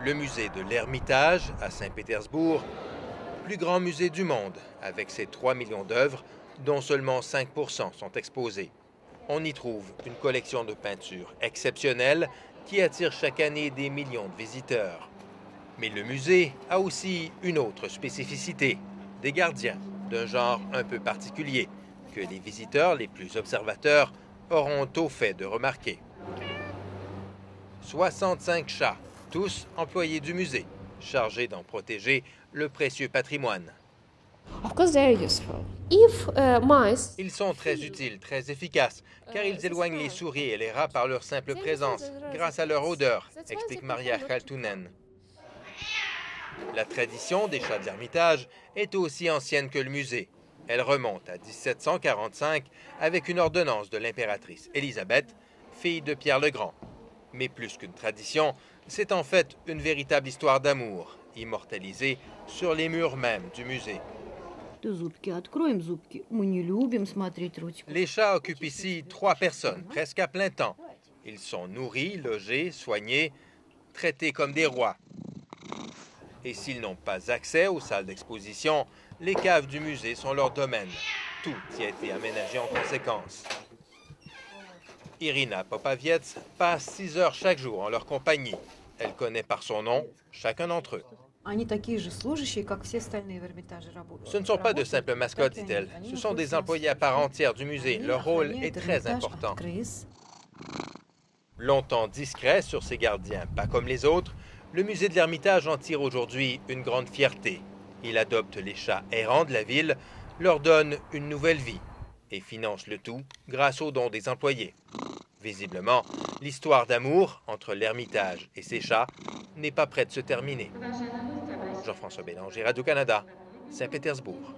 Le musée de l'Ermitage à Saint-Pétersbourg, plus grand musée du monde avec ses 3 millions d'œuvres dont seulement 5% sont exposées. On y trouve une collection de peintures exceptionnelle qui attire chaque année des millions de visiteurs. Mais le musée a aussi une autre spécificité, des gardiens d'un genre un peu particulier que les visiteurs les plus observateurs auront au fait de remarquer. 65 chats, tous employés du musée, chargés d'en protéger le précieux patrimoine. Ils sont très utiles, très efficaces, car ils éloignent les souris et les rats par leur simple présence, grâce à leur odeur, explique Maria Khaltunen. La tradition des chats d'Ermitage est aussi ancienne que le musée. Elle remonte à 1745 avec une ordonnance de l'impératrice Élisabeth, fille de Pierre le Grand. Mais plus qu'une tradition, c'est en fait une véritable histoire d'amour, immortalisée sur les murs même du musée. Les chats occupent ici 3 personnes, presque à plein temps. Ils sont nourris, logés, soignés, traités comme des rois. Et s'ils n'ont pas accès aux salles d'exposition, les caves du musée sont leur domaine. Tout y a été aménagé en conséquence. Irina Popaviec passe 6 heures chaque jour en leur compagnie. Elle connaît par son nom chacun d'entre eux. Ce ne sont pas de simples mascottes, dit-elle. Ce sont des employés à part entière du musée. Leur rôle est très important. Longtemps discret sur ses gardiens, pas comme les autres, le musée de l'Ermitage en tire aujourd'hui une grande fierté. Il adopte les chats errants de la ville, leur donne une nouvelle vie et finance le tout grâce aux dons des employés. Visiblement, l'histoire d'amour entre l'Ermitage et ses chats n'est pas près de se terminer. Jean-François Bélanger, Radio-Canada, Saint-Pétersbourg.